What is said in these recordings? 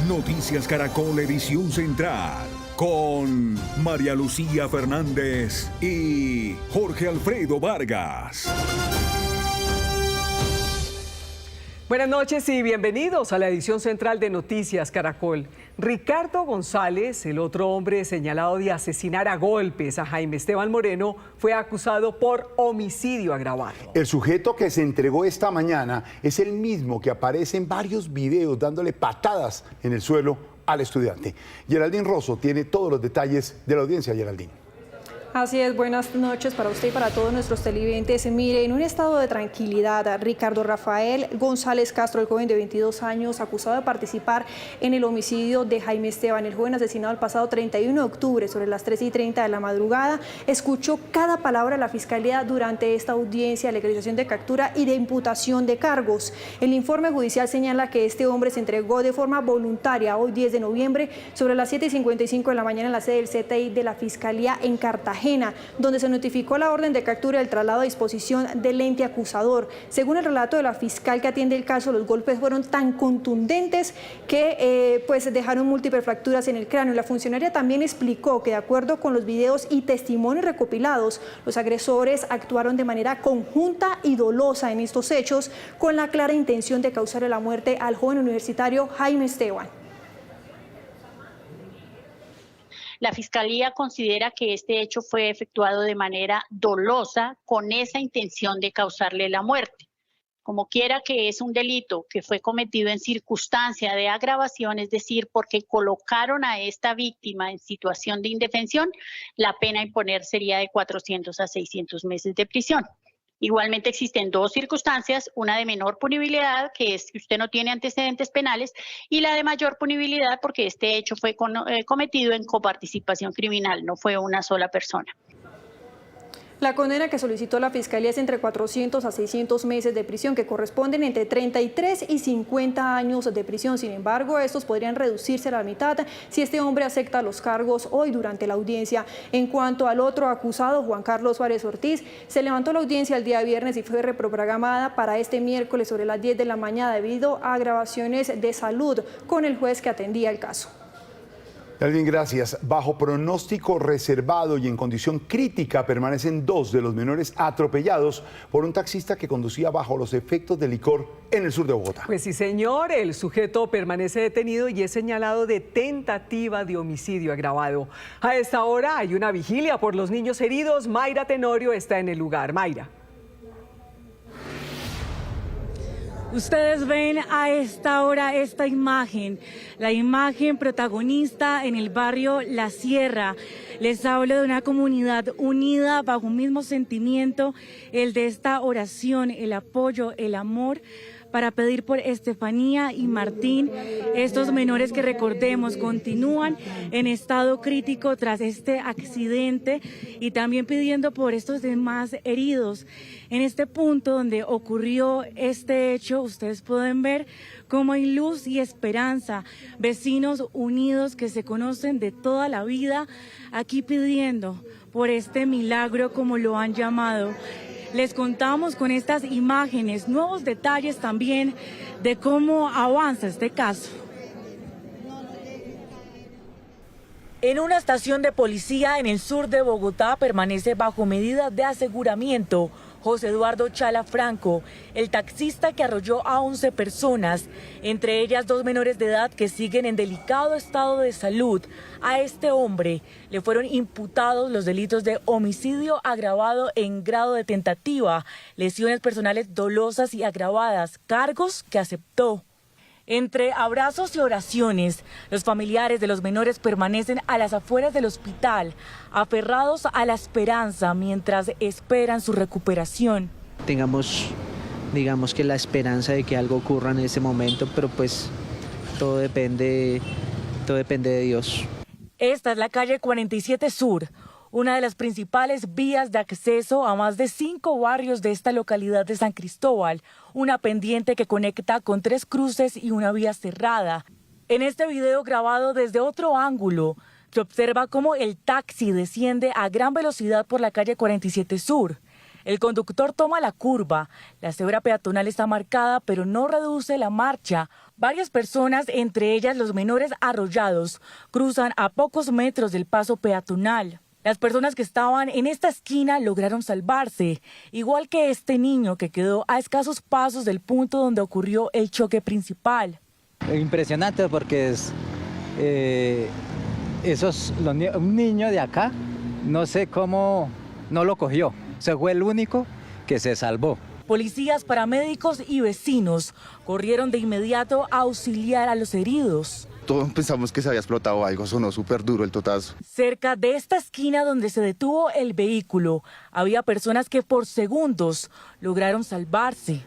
Noticias Caracol Edición Central, con María Lucía Fernández y Jorge Alfredo Vargas. Buenas noches y bienvenidos a la edición central de Noticias Caracol. Ricardo González, el otro hombre señalado de asesinar a golpes a Jaime Esteban Moreno, fue acusado por homicidio agravado. El sujeto que se entregó esta mañana es el mismo que aparece en varios videos dándole patadas en el suelo al estudiante. Geraldine Rosso tiene todos los detalles de la audiencia. Geraldine. Así es, buenas noches para usted y para todos nuestros televidentes. Mire, en un estado de tranquilidad, Ricardo Rafael González Castro, el joven de 22 años, acusado de participar en el homicidio de Jaime Esteban, el joven asesinado el pasado 31 de octubre sobre las 3:30 de la madrugada, escuchó cada palabra de la Fiscalía durante esta audiencia de legalización de captura y de imputación de cargos. El informe judicial señala que este hombre se entregó de forma voluntaria hoy 10 de noviembre sobre las 7:55 de la mañana en la sede del CTI de la Fiscalía en Cartagena, donde se notificó la orden de captura y el traslado a disposición del ente acusador. Según el relato de la fiscal que atiende el caso, los golpes fueron tan contundentes que pues dejaron múltiples fracturas en el cráneo. La funcionaria también explicó que de acuerdo con los videos y testimonios recopilados, los agresores actuaron de manera conjunta y dolosa en estos hechos con la clara intención de causarle la muerte al joven universitario Jaime Esteban. La Fiscalía considera que este hecho fue efectuado de manera dolosa con esa intención de causarle la muerte. Como quiera que es un delito que fue cometido en circunstancia de agravación, es decir, porque colocaron a esta víctima en situación de indefensión, la pena a imponer sería de 400 a 600 meses de prisión. Igualmente existen dos circunstancias, una de menor punibilidad, que es que usted no tiene antecedentes penales, y la de mayor punibilidad porque este hecho fue cometido en coparticipación criminal, no fue una sola persona. La condena que solicitó la Fiscalía es entre 400 a 600 meses de prisión, que corresponden entre 33 y 50 años de prisión. Sin embargo, estos podrían reducirse a la mitad si este hombre acepta los cargos hoy durante la audiencia. En cuanto al otro acusado, Juan Carlos Suárez Ortiz, se levantó la audiencia el día viernes y fue reprogramada para este miércoles sobre las 10 de la mañana debido a agravaciones de salud con el juez que atendía el caso. Alguien, gracias. Bajo pronóstico reservado y en condición crítica permanecen dos de los menores atropellados por un taxista que conducía bajo los efectos de licor en el sur de Bogotá. Pues sí, señor, el sujeto permanece detenido y es señalado de tentativa de homicidio agravado. A esta hora hay una vigilia por los niños heridos. Mayra Tenorio está en el lugar. Mayra. Ustedes ven a esta hora esta imagen, la imagen protagonista en el barrio La Sierra. Les hablo de una comunidad unida bajo un mismo sentimiento, el de esta oración, el apoyo, el amor, para pedir por Estefanía y Martín, estos menores que recordemos continúan en estado crítico tras este accidente, y también pidiendo por estos demás heridos. En este punto donde ocurrió este hecho, ustedes pueden ver cómo hay luz y esperanza, vecinos unidos que se conocen de toda la vida, aquí pidiendo por este milagro como lo han llamado. Les contamos con estas imágenes nuevos detalles también de cómo avanza este caso. En una estación de policía en el sur de Bogotá permanece bajo medidas de aseguramiento José Eduardo Chala Franco, el taxista que arrolló a 11 personas, entre ellas 2 menores de edad que siguen en delicado estado de salud. A este hombre le fueron imputados los delitos de homicidio agravado en grado de tentativa, lesiones personales dolosas y agravadas, cargos que aceptó. Entre abrazos y oraciones, los familiares de los menores permanecen a las afueras del hospital, aferrados a la esperanza mientras esperan su recuperación. Tengamos, digamos que la esperanza de que algo ocurra en ese momento, pero pues todo depende de Dios. Esta es la calle 47 Sur, una de las principales vías de acceso a más de 5 barrios de esta localidad de San Cristóbal, una pendiente que conecta con 3 cruces y una vía cerrada. En este video grabado desde otro ángulo, se observa cómo el taxi desciende a gran velocidad por la calle 47 Sur. El conductor toma la curva, la cebra peatonal está marcada, pero no reduce la marcha, Varias personas, entre ellas los menores arrollados, cruzan a pocos metros del paso peatonal. Las personas que estaban en esta esquina lograron salvarse, igual que este niño que quedó a escasos pasos del punto donde ocurrió el choque principal. Impresionante porque un niño de acá, no sé cómo no lo cogió, se fue el único que se salvó. Policías, paramédicos y vecinos corrieron de inmediato a auxiliar a los heridos. Todos pensamos que se había explotado algo, sonó súper duro el totazo. Cerca de esta esquina donde se detuvo el vehículo, había personas que por segundos lograron salvarse.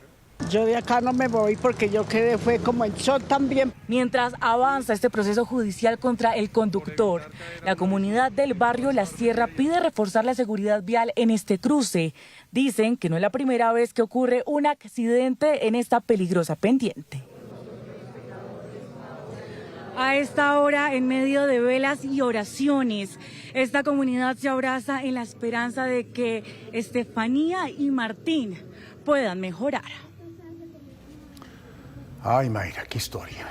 Yo de acá no me voy porque yo quedé fue como en shock también. Mientras avanza este proceso judicial contra el conductor, la comunidad del barrio La Sierra pide reforzar la seguridad vial en este cruce. Dicen que no es la primera vez que ocurre un accidente en esta peligrosa pendiente. A esta hora, en medio de velas y oraciones, esta comunidad se abraza en la esperanza de que Estefanía y Martín puedan mejorar. Ay, Mayra, qué historia.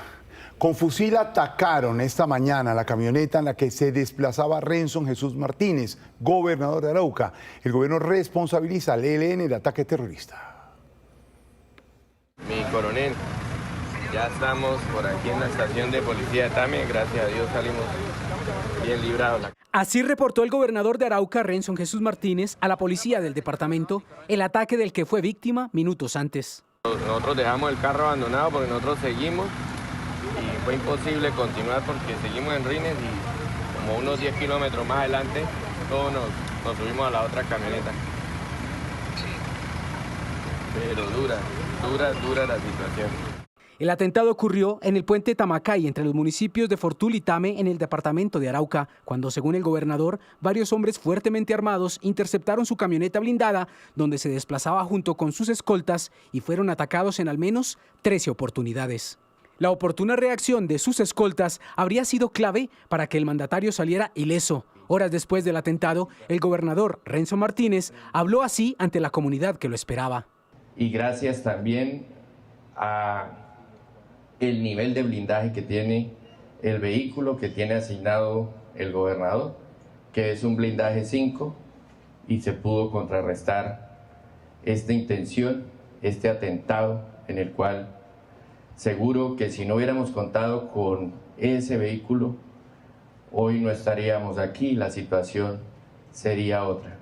Con fusil atacaron esta mañana la camioneta en la que se desplazaba Renson Jesús Martínez, gobernador de Arauca. El gobierno responsabiliza al ELN de ataque terrorista. Mi coronel, ya estamos por aquí en la estación de policía también, gracias a Dios salimos bien librados. Así reportó el gobernador de Arauca, Renson Jesús Martínez, a la policía del departamento el ataque del que fue víctima minutos antes. Nosotros dejamos el carro abandonado porque nosotros seguimos y fue imposible continuar porque seguimos en Rines y como unos 10 kilómetros más adelante todos nos subimos a la otra camioneta. Pero dura la situación. El atentado ocurrió en el puente Tamacay, entre los municipios de Fortul y Tame, en el departamento de Arauca, cuando, según el gobernador, varios hombres fuertemente armados interceptaron su camioneta blindada, donde se desplazaba junto con sus escoltas, y fueron atacados en al menos 13 oportunidades. La oportuna reacción de sus escoltas habría sido clave para que el mandatario saliera ileso. Horas después del atentado, el gobernador Renson Martínez habló así ante la comunidad que lo esperaba. Y gracias también a el nivel de blindaje que tiene el vehículo que tiene asignado el gobernador, que es un blindaje 5, y se pudo contrarrestar esta intención, este atentado, en el cual seguro que si no hubiéramos contado con ese vehículo, hoy no estaríamos aquí, la situación sería otra.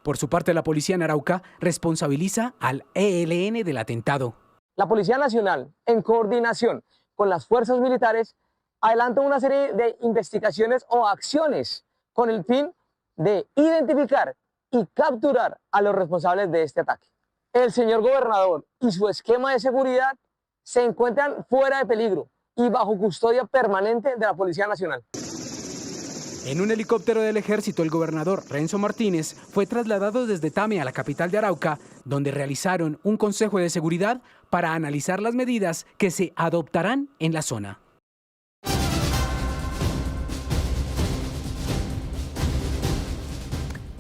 Por su parte, la policía en Arauca responsabiliza al ELN del atentado. La Policía Nacional, en coordinación con las fuerzas militares, adelanta una serie de investigaciones o acciones con el fin de identificar y capturar a los responsables de este ataque. El señor gobernador y su esquema de seguridad se encuentran fuera de peligro y bajo custodia permanente de la Policía Nacional. En un helicóptero del ejército, el gobernador Renson Martínez fue trasladado desde Tame a la capital de Arauca, donde realizaron un consejo de seguridad para analizar las medidas que se adoptarán en la zona.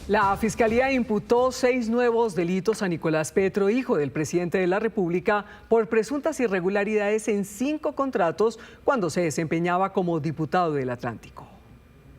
La Fiscalía imputó 6 nuevos delitos a Nicolás Petro, hijo del presidente de la República, por presuntas irregularidades en 5 contratos cuando se desempeñaba como diputado del Atlántico.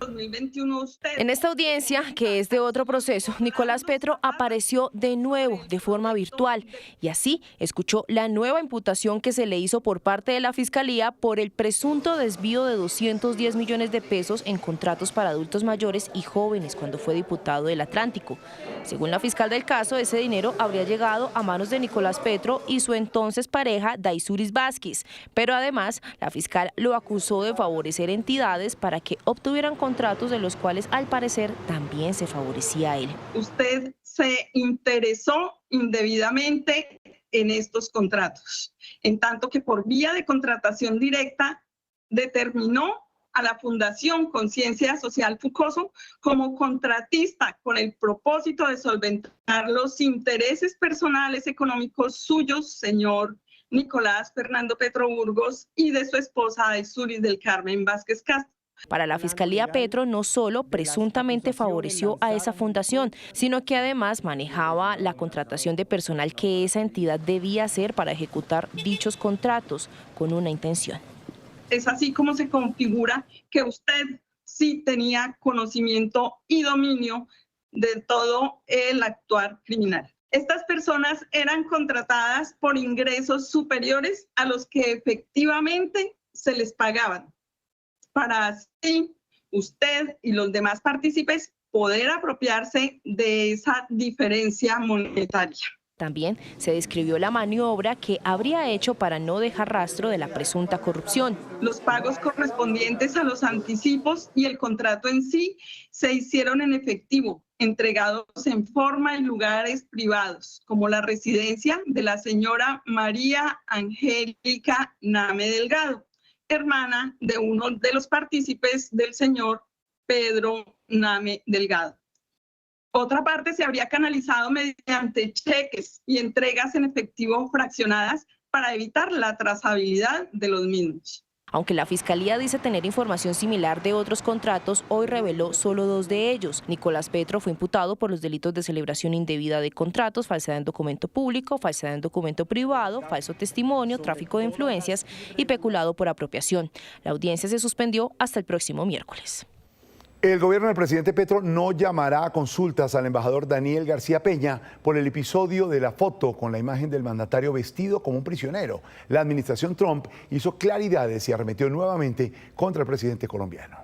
2021 En esta audiencia, que es de otro proceso, Nicolás Petro apareció de nuevo de forma virtual y así escuchó la nueva imputación que se le hizo por parte de la Fiscalía por el presunto desvío de 210 millones de pesos en contratos para adultos mayores y jóvenes cuando fue diputado del Atlántico. Según la fiscal del caso, ese dinero habría llegado a manos de Nicolás Petro y su entonces pareja Daisuris Vázquez, pero además la fiscal lo acusó de favorecer entidades para que obtuvieran contratos de los cuales al parecer también se favorecía a él. Usted se interesó indebidamente en estos contratos, en tanto que por vía de contratación directa determinó a la Fundación Conciencia Social Fucoso como contratista con el propósito de solventar los intereses personales económicos suyos, señor Nicolás Fernando Petro Burgos, y de su esposa Daisuris del Carmen Vázquez Castro, Para la Fiscalía, Petro no solo presuntamente favoreció a esa fundación, sino que además manejaba la contratación de personal que esa entidad debía hacer para ejecutar dichos contratos con una intención. Es así como se configura que usted sí tenía conocimiento y dominio de todo el actuar criminal. Estas personas eran contratadas por ingresos superiores a los que efectivamente se les pagaban, para así usted y los demás partícipes poder apropiarse de esa diferencia monetaria. También se describió la maniobra que habría hecho para no dejar rastro de la presunta corrupción. Los pagos correspondientes a los anticipos y el contrato en sí se hicieron en efectivo, entregados en forma en lugares privados, como la residencia de la señora María Angélica Name Delgado, hermana de uno de los partícipes del señor Pedro Name Delgado. Otra parte se habría canalizado mediante cheques y entregas en efectivo fraccionadas para evitar la trazabilidad de los mismos. Aunque la Fiscalía dice tener información similar de otros contratos, hoy reveló solo 2 de ellos. Nicolás Petro fue imputado por los delitos de celebración indebida de contratos, falsedad en documento público, falsedad en documento privado, falso testimonio, tráfico de influencias y peculado por apropiación. La audiencia se suspendió hasta el próximo miércoles. El gobierno del presidente Petro no llamará a consultas al embajador Daniel García Peña por el episodio de la foto con la imagen del mandatario vestido como un prisionero. La administración Trump hizo claridades y arremetió nuevamente contra el presidente colombiano.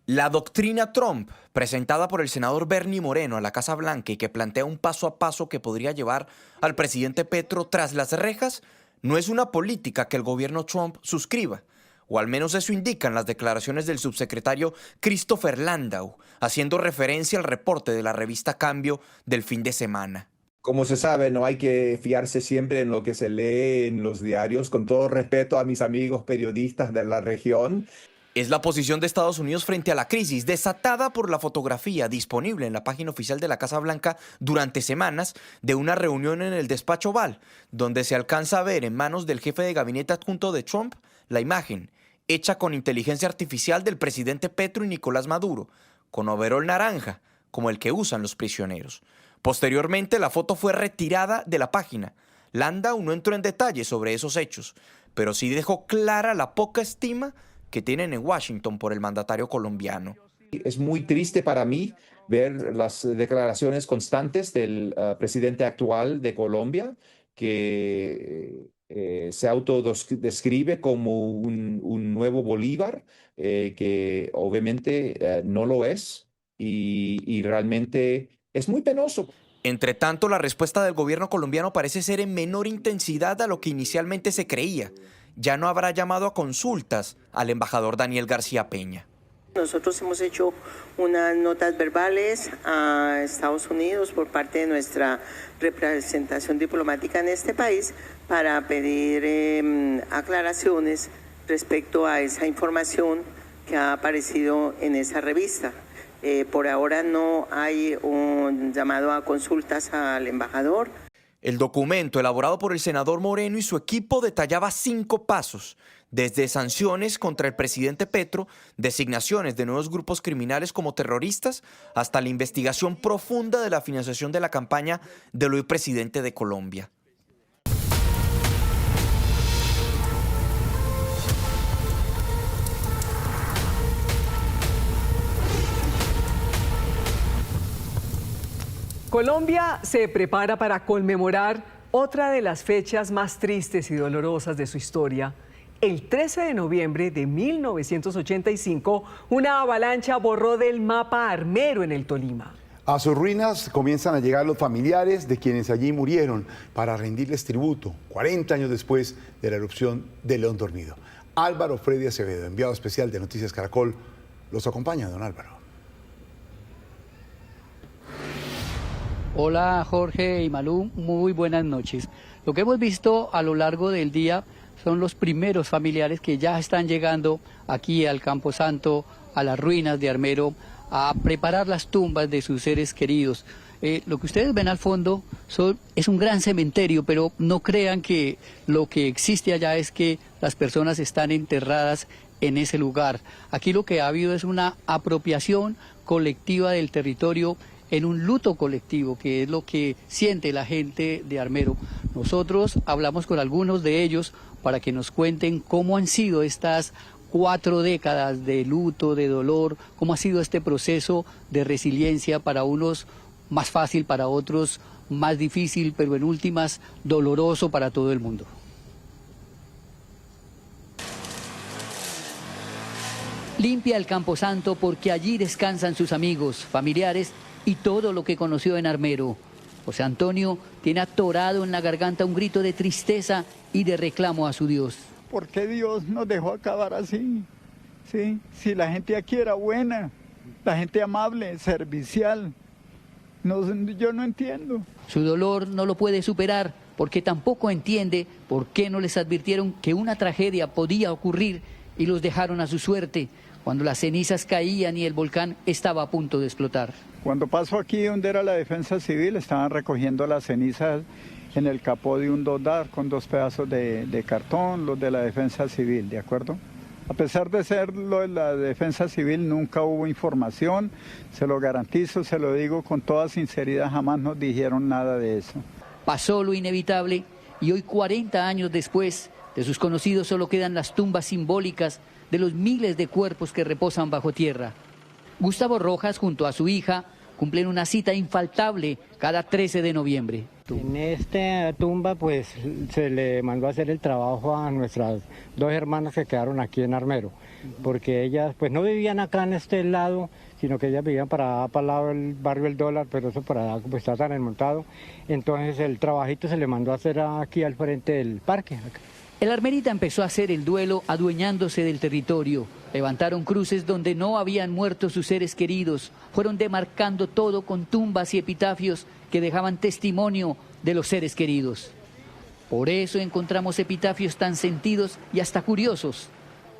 La doctrina Trump, presentada por el senador Bernie Moreno a la Casa Blanca y que plantea un paso a paso que podría llevar al presidente Petro tras las rejas, no es una política que el gobierno Trump suscriba. O al menos eso indican las declaraciones del subsecretario Christopher Landau, haciendo referencia al reporte de la revista Cambio del fin de semana. Como se sabe, no hay que fiarse siempre en lo que se lee en los diarios, con todo respeto a mis amigos periodistas de la región. Es la posición de Estados Unidos frente a la crisis, desatada por la fotografía disponible en la página oficial de la Casa Blanca durante semanas de una reunión en el despacho Oval, donde se alcanza a ver en manos del jefe de gabinete adjunto de Trump la imagen hecha con inteligencia artificial del presidente Petro y Nicolás Maduro, con overol naranja, como el que usan los prisioneros. Posteriormente, la foto fue retirada de la página. Landau no entró en detalle sobre esos hechos, pero sí dejó clara la poca estima que tienen en Washington por el mandatario colombiano. Es muy triste para mí ver las declaraciones constantes del presidente actual de Colombia, que se autodescribe como un nuevo Bolívar, que obviamente no lo es y realmente es muy penoso. Entre tanto, la respuesta del gobierno colombiano parece ser en menor intensidad a lo que inicialmente se creía. Ya no habrá llamado a consultas al embajador Daniel García Peña. Nosotros hemos hecho unas notas verbales a Estados Unidos por parte de nuestra representación diplomática en este país para pedir aclaraciones respecto a esa información que ha aparecido en esa revista. Por ahora no hay un llamado a consultas al embajador. El documento elaborado por el senador Moreno y su equipo detallaba 5 pasos, desde sanciones contra el presidente Petro, designaciones de nuevos grupos criminales como terroristas, hasta la investigación profunda de la financiación de la campaña del hoy presidente de Colombia. Colombia se prepara para conmemorar otra de las fechas más tristes y dolorosas de su historia. El 13 de noviembre de 1985, una avalancha borró del mapa Armero en el Tolima. A sus ruinas comienzan a llegar los familiares de quienes allí murieron para rendirles tributo 40 años después de la erupción de León Dormido. Álvaro Freddy Acevedo, enviado especial de Noticias Caracol, los acompaña, don Álvaro. Hola Jorge y Malú, muy buenas noches. Lo que hemos visto a lo largo del día son los primeros familiares que ya están llegando aquí al Camposanto, a las ruinas de Armero, a preparar las tumbas de sus seres queridos. Lo que ustedes ven al fondo es un gran cementerio, pero no crean que lo que existe allá es que las personas están enterradas en ese lugar. Aquí lo que ha habido es una apropiación colectiva del territorio en un luto colectivo, que es lo que siente la gente de Armero. Nosotros hablamos con algunos de ellos para que nos cuenten cómo han sido estas 4 décadas de luto, de dolor, cómo ha sido este proceso de resiliencia, para unos más fácil, para otros más difícil, pero en últimas doloroso para todo el mundo. Limpia el Camposanto porque allí descansan sus amigos, familiares y todo lo que conoció en Armero. José Antonio tiene atorado en la garganta un grito de tristeza y de reclamo a su Dios. ¿Por qué Dios nos dejó acabar así? ¿Sí? Si la gente aquí era buena, la gente amable, servicial, yo no entiendo. Su dolor no lo puede superar porque tampoco entiende por qué no les advirtieron que una tragedia podía ocurrir y los dejaron a su suerte cuando las cenizas caían y el volcán estaba a punto de explotar. Cuando pasó aquí donde era la defensa civil, estaban recogiendo las cenizas en el capó de un dodar con 2 pedazos de cartón, los de la defensa civil, ¿de acuerdo? A pesar de ser lo de la defensa civil, nunca hubo información, se lo garantizo, se lo digo con toda sinceridad, jamás nos dijeron nada de eso. Pasó lo inevitable y hoy, 40 años después, de sus conocidos solo quedan las tumbas simbólicas de los miles de cuerpos que reposan bajo tierra. Gustavo Rojas, junto a su hija, cumplen una cita infaltable cada 13 de noviembre. En esta tumba pues se le mandó a hacer el trabajo a nuestras 2 hermanas que quedaron aquí en Armero, porque ellas pues no vivían acá en este lado, sino que ellas vivían para el lado del barrio El Dólar, pero eso para allá pues está tan enmontado. Entonces el trabajito se le mandó a hacer aquí al frente del parque. El armerita empezó a hacer el duelo adueñándose del territorio. Levantaron cruces donde no habían muerto sus seres queridos. Fueron demarcando todo con tumbas y epitafios que dejaban testimonio de los seres queridos. Por eso encontramos epitafios tan sentidos y hasta curiosos.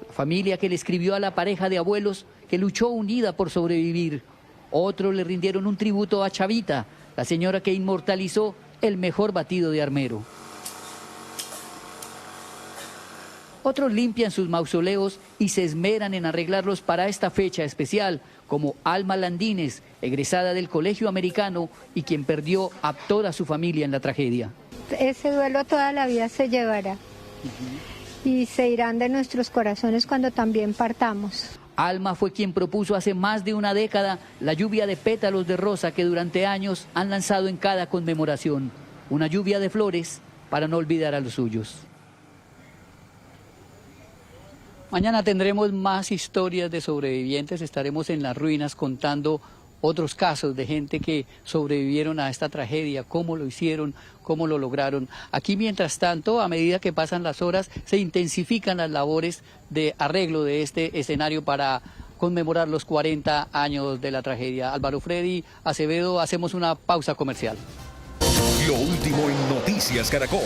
La familia que le escribió a la pareja de abuelos que luchó unida por sobrevivir. Otros le rindieron un tributo a Chavita, la señora que inmortalizó el mejor batido de Armero. Otros limpian sus mausoleos y se esmeran en arreglarlos para esta fecha especial, como Alma Landines, egresada del Colegio Americano y quien perdió a toda su familia en la tragedia. Ese duelo toda la vida se llevará y se irán de nuestros corazones cuando también partamos. Alma fue quien propuso hace más de una década la lluvia de pétalos de rosa que durante años han lanzado en cada conmemoración. Una lluvia de flores para no olvidar a los suyos. Mañana tendremos más historias de sobrevivientes, estaremos en las ruinas contando otros casos de gente que sobrevivieron a esta tragedia, cómo lo hicieron, cómo lo lograron. Aquí, mientras tanto, a medida que pasan las horas, se intensifican las labores de arreglo de este escenario para conmemorar los 40 años de la tragedia. Álvaro Freddy Acevedo, hacemos una pausa comercial. Lo último en Noticias Caracol.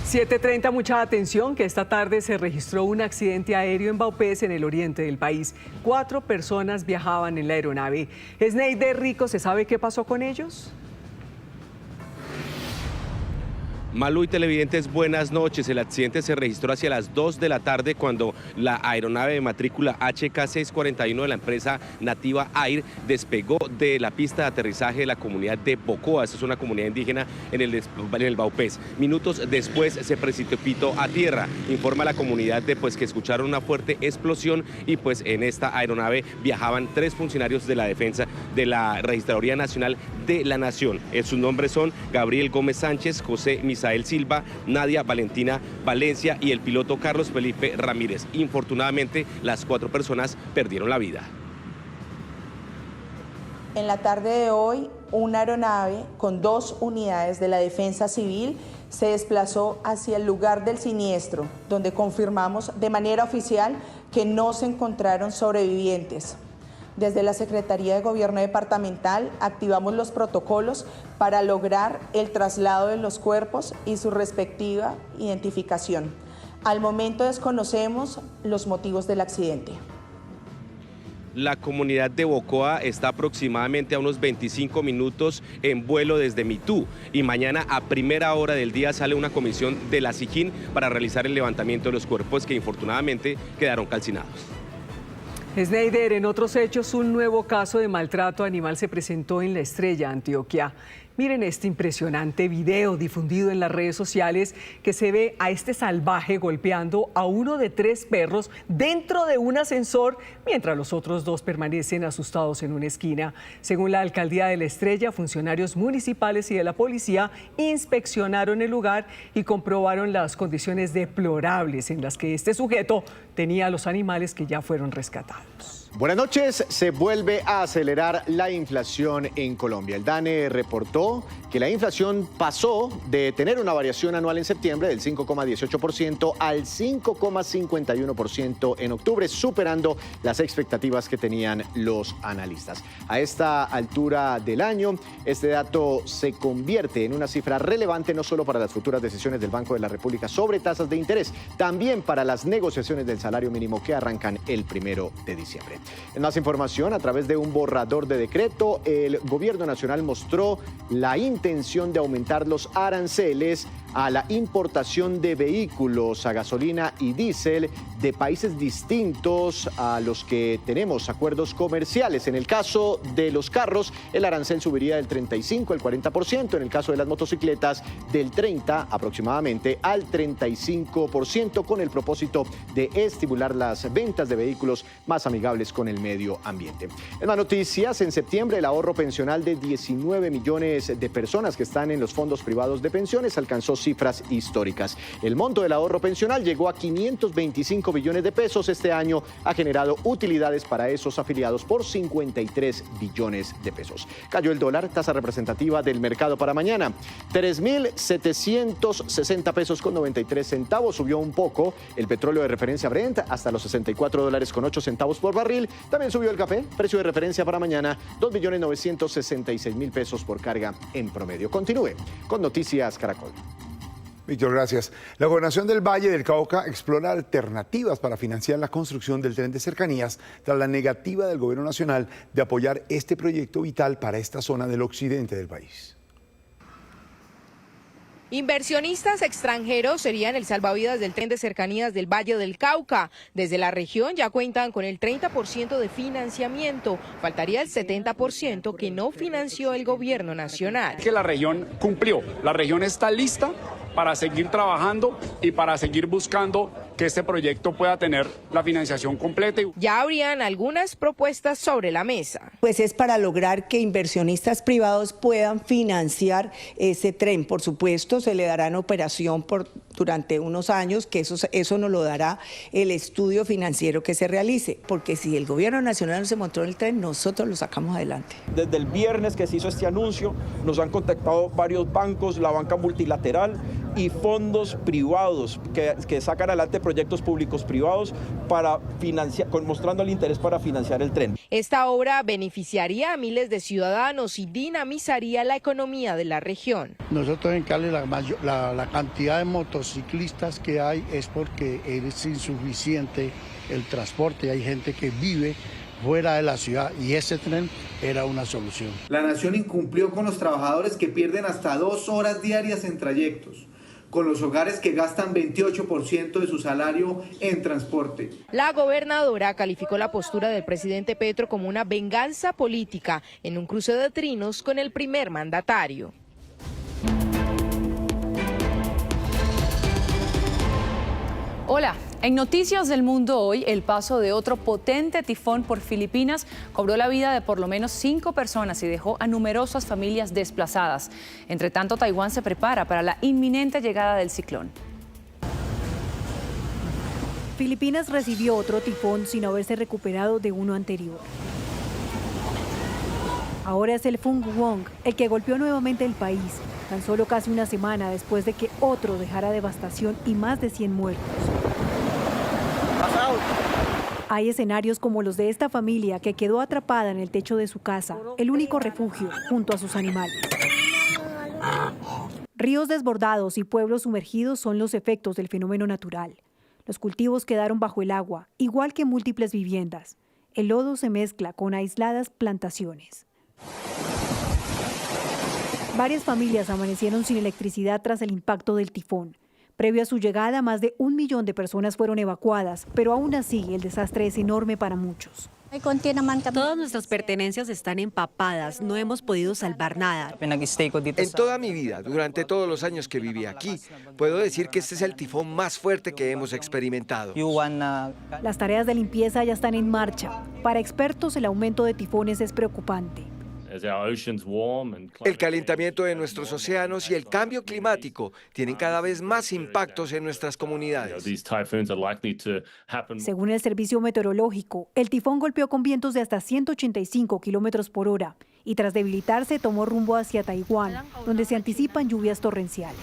7:30, mucha atención, que esta tarde se registró un accidente aéreo en Vaupés, en el oriente del país. 4 personas viajaban en la aeronave. Esneider Rico, ¿se sabe qué pasó con ellos? Malú y televidentes, buenas noches. El accidente se registró hacia las 2 de la tarde cuando la aeronave de matrícula HK641 de la empresa Nativa Air despegó de la pista de aterrizaje de la comunidad de Bocoa. Esta es una comunidad indígena en el Vaupés. Minutos después se precipitó a tierra. Informa la comunidad de que escucharon una fuerte explosión y pues en esta aeronave viajaban 3 funcionarios de la defensa de la Registraduría Nacional de la Nación. Sus nombres son Gabriel Gómez Sánchez, José Misael Silva, Nadia Valentina Valencia y el piloto Carlos Felipe Ramírez. Infortunadamente, las 4 personas perdieron la vida. En la tarde de hoy, una aeronave con 2 unidades de la Defensa Civil se desplazó hacia el lugar del siniestro, donde confirmamos de manera oficial que no se encontraron sobrevivientes. Desde la Secretaría de Gobierno Departamental activamos los protocolos para lograr el traslado de los cuerpos y su respectiva identificación. Al momento desconocemos los motivos del accidente. La comunidad de Bocoa está aproximadamente a unos 25 minutos en vuelo desde Mitú y mañana a primera hora del día sale una comisión de la SIJIN para realizar el levantamiento de los cuerpos que infortunadamente quedaron calcinados. Sneider, en otros hechos, un nuevo caso de maltrato animal se presentó en La Estrella, Antioquia. Miren este impresionante video difundido en las redes sociales que se ve a este salvaje golpeando a uno de 3 perros dentro de un ascensor mientras los otros 2 permanecen asustados en una esquina. Según la alcaldía de La Estrella, funcionarios municipales y de la policía inspeccionaron el lugar y comprobaron las condiciones deplorables en las que este sujeto tenía a los animales que ya fueron rescatados. Buenas noches. Se vuelve a acelerar la inflación en Colombia. El DANE reportó que la inflación pasó de tener una variación anual en septiembre del 5,18% al 5,51% en octubre, superando las expectativas que tenían los analistas. A esta altura del año, este dato se convierte en una cifra relevante no solo para las futuras decisiones del Banco de la República sobre tasas de interés, también para las negociaciones del salario mínimo que arrancan el 1 de diciembre. En más información, a través de un borrador de decreto, el Gobierno Nacional mostró la intención de aumentar los aranceles a la importación de vehículos a gasolina y diésel de países distintos a los que tenemos acuerdos comerciales. En el caso de los carros, el arancel subiría del 35 al 40%, en el caso de las motocicletas del 30 aproximadamente al 35%, con el propósito de estimular las ventas de vehículos más amigables con el medio ambiente. En más noticias, en septiembre el ahorro pensional de 19 millones de personas que están en los fondos privados de pensiones alcanzó cifras históricas. El monto del ahorro pensional llegó a 525 billones de pesos. Este año ha generado utilidades para esos afiliados por 53 billones de pesos. Cayó el dólar, tasa representativa del mercado para mañana. 3.760 pesos con 93 centavos. Subió un poco el petróleo de referencia Brent hasta los $64.08 por barril. También subió el café, precio de referencia para mañana, 2.966.000 pesos por carga en promedio. Continúe con Noticias Caracol. Víctor, gracias. La Gobernación del Valle del Cauca explora alternativas para financiar la construcción del tren de cercanías tras la negativa del Gobierno Nacional de apoyar este proyecto vital para esta zona del occidente del país. Inversionistas extranjeros serían el salvavidas del tren de cercanías del Valle del Cauca. Desde la región ya cuentan con el 30% de financiamiento. Faltaría el 70% que no financió el Gobierno Nacional. Que la región cumplió. La región está lista para seguir trabajando y para seguir buscando que este proyecto pueda tener la financiación completa. Ya habrían algunas propuestas sobre la mesa. Pues es para lograr que inversionistas privados puedan financiar ese tren. Por supuesto, se le dará en operación durante unos años, que eso nos lo dará el estudio financiero que se realice. Porque si el Gobierno Nacional no se montó en el tren, nosotros lo sacamos adelante. Desde el viernes que se hizo este anuncio, nos han contactado varios bancos, la banca multilateral y fondos privados que sacan adelante proyectos públicos privados para financiar, mostrando el interés para financiar el tren. Esta obra beneficiaría a miles de ciudadanos y dinamizaría la economía de la región. Nosotros en Cali la cantidad de motociclistas que hay es porque es insuficiente el transporte. Hay gente que vive fuera de la ciudad y ese tren era una solución. La nación incumplió con los trabajadores que pierden hasta 2 horas diarias en trayectos, con los hogares que gastan 28% de su salario en transporte. La gobernadora calificó la postura del presidente Petro como una venganza política en un cruce de trinos con el primer mandatario. Hola, en Noticias del Mundo hoy, el paso de otro potente tifón por Filipinas cobró la vida de por lo menos 5 personas y dejó a numerosas familias desplazadas. Entre tanto, Taiwán se prepara para la inminente llegada del ciclón. Filipinas recibió otro tifón sin haberse recuperado de uno anterior. Ahora es el Phung Wong el que golpeó nuevamente el país, tan solo casi una semana después de que otro dejara devastación y más de 100 muertos. Hay escenarios como los de esta familia que quedó atrapada en el techo de su casa, el único refugio junto a sus animales. Ríos desbordados y pueblos sumergidos son los efectos del fenómeno natural. Los cultivos quedaron bajo el agua, igual que múltiples viviendas. El lodo se mezcla con aisladas plantaciones. Varias familias amanecieron sin electricidad tras el impacto del tifón. Previo a su llegada, más de 1 millón de personas fueron evacuadas, pero aún así el desastre es enorme para muchos. Todas nuestras pertenencias están empapadas, no hemos podido salvar nada. En toda mi vida, durante todos los años que viví aquí, puedo decir que este es el tifón más fuerte que hemos experimentado. Las tareas de limpieza ya están en marcha. Para expertos, el aumento de tifones es preocupante. El calentamiento de nuestros océanos y el cambio climático tienen cada vez más impactos en nuestras comunidades. Según el Servicio Meteorológico, el tifón golpeó con vientos de hasta 185 kilómetros por hora y tras debilitarse tomó rumbo hacia Taiwán, donde se anticipan lluvias torrenciales.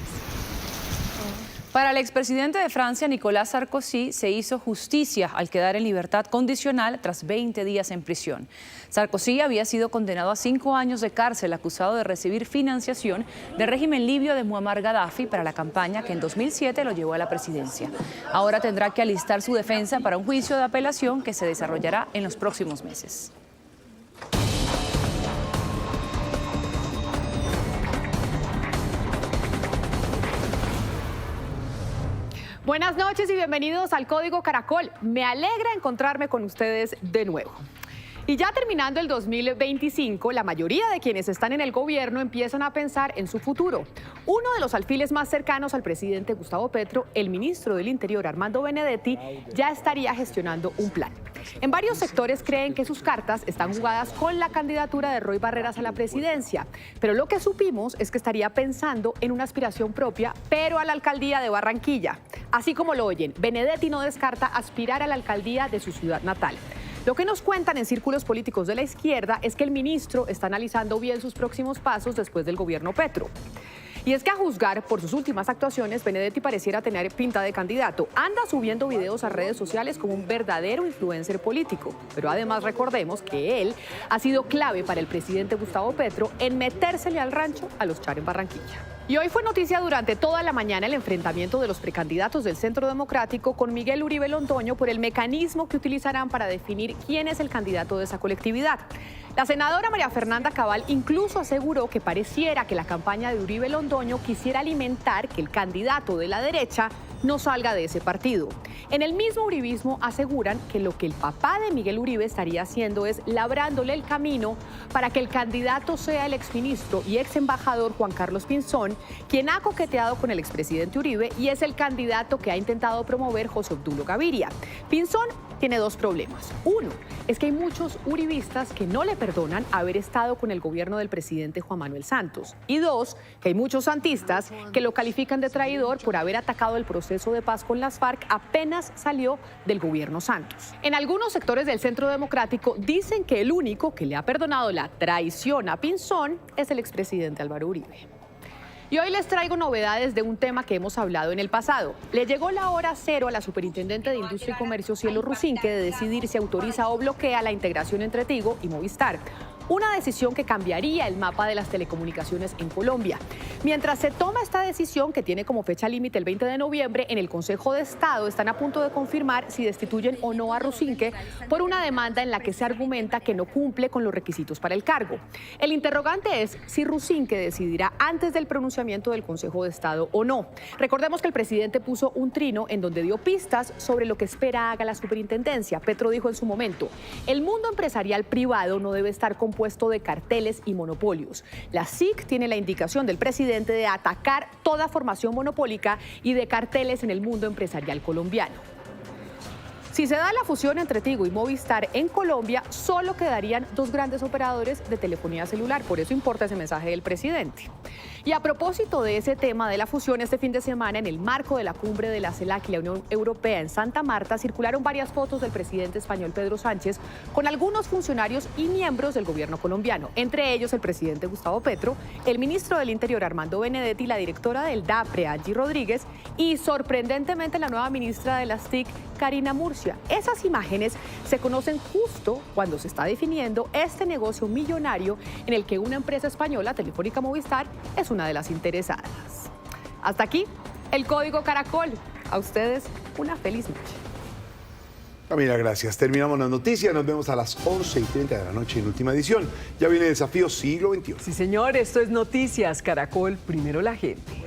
Para el expresidente de Francia, Nicolás Sarkozy, se hizo justicia al quedar en libertad condicional tras 20 días en prisión. Sarkozy había sido condenado a 5 años de cárcel acusado de recibir financiación del régimen libio de Muammar Gaddafi para la campaña que en 2007 lo llevó a la presidencia. Ahora tendrá que alistar su defensa para un juicio de apelación que se desarrollará en los próximos meses. Buenas noches y bienvenidos al Código Caracol. Me alegra encontrarme con ustedes de nuevo. Y ya terminando el 2025, la mayoría de quienes están en el gobierno empiezan a pensar en su futuro. Uno de los alfiles más cercanos al presidente Gustavo Petro, el ministro del Interior Armando Benedetti, ya estaría gestionando un plan. En varios sectores creen que sus cartas están jugadas con la candidatura de Roy Barreras a la presidencia, pero lo que supimos es que estaría pensando en una aspiración propia, pero a la alcaldía de Barranquilla. Así como lo oyen, Benedetti no descarta aspirar a la alcaldía de su ciudad natal. Lo que nos cuentan en círculos políticos de la izquierda es que el ministro está analizando bien sus próximos pasos después del gobierno Petro. Y es que a juzgar por sus últimas actuaciones, Benedetti pareciera tener pinta de candidato. Anda subiendo videos a redes sociales como un verdadero influencer político. Pero además recordemos que él ha sido clave para el presidente Gustavo Petro en metérsele al rancho a los Char en Barranquilla. Y hoy fue noticia durante toda la mañana el enfrentamiento de los precandidatos del Centro Democrático con Miguel Uribe Londoño por el mecanismo que utilizarán para definir quién es el candidato de esa colectividad. La senadora María Fernanda Cabal incluso aseguró que pareciera que la campaña de Uribe Londoño quisiera alimentar que el candidato de la derecha no salga de ese partido. En el mismo uribismo aseguran que lo que el papá de Miguel Uribe estaría haciendo es labrándole el camino para que el candidato sea el exministro y ex embajador Juan Carlos Pinzón, quien ha coqueteado con el expresidente Uribe y es el candidato que ha intentado promover José Obdulio Gaviria. Pinzón tiene 2 problemas. Uno, es que hay muchos uribistas que no le perdonan haber estado con el gobierno del presidente Juan Manuel Santos. Y 2, que hay muchos santistas que lo califican de traidor por haber atacado el proceso de paz con las FARC apenas salió del gobierno Santos. En algunos sectores del Centro Democrático dicen que el único que le ha perdonado la traición a Pinzón es el expresidente Álvaro Uribe. Y hoy les traigo novedades de un tema que hemos hablado en el pasado. Le llegó la hora cero a la superintendente de Industria y Comercio, Cielo Rusinque, de decidir si autoriza o bloquea la integración entre Tigo y Movistar. Una decisión que cambiaría el mapa de las telecomunicaciones en Colombia. Mientras se toma esta decisión, que tiene como fecha límite el 20 de noviembre, en el Consejo de Estado están a punto de confirmar si destituyen o no a Rusinque por una demanda en la que se argumenta que no cumple con los requisitos para el cargo. El interrogante es si Rusinque decidirá antes del pronunciamiento del Consejo de Estado o no. Recordemos que el presidente puso un trino en donde dio pistas sobre lo que espera haga la superintendencia. Petro dijo en su momento: el mundo empresarial privado no debe estar compuesto de carteles y monopolios. La SIC tiene la indicación del presidente de atacar toda formación monopólica y de carteles en el mundo empresarial colombiano. Si se da la fusión entre Tigo y Movistar en Colombia, solo quedarían 2 grandes operadores de telefonía celular. Por eso importa ese mensaje del presidente. Y a propósito de ese tema de la fusión, este fin de semana, en el marco de la cumbre de la CELAC y la Unión Europea en Santa Marta, circularon varias fotos del presidente español Pedro Sánchez con algunos funcionarios y miembros del gobierno colombiano, entre ellos el presidente Gustavo Petro, el ministro del Interior Armando Benedetti, la directora del DAPRE, Angie Rodríguez, y sorprendentemente la nueva ministra de las TIC, Karina Murcia. Esas imágenes se conocen justo cuando se está definiendo este negocio millonario en el que una empresa española, Telefónica Movistar, es una de las interesadas. Hasta aquí el Código Caracol. A ustedes una feliz noche. Camila, gracias. Terminamos las noticias. Nos vemos a las 11:30 de la noche en Última Edición. Ya viene Desafío Siglo XXI. Sí, señor. Esto es Noticias Caracol. Primero la gente.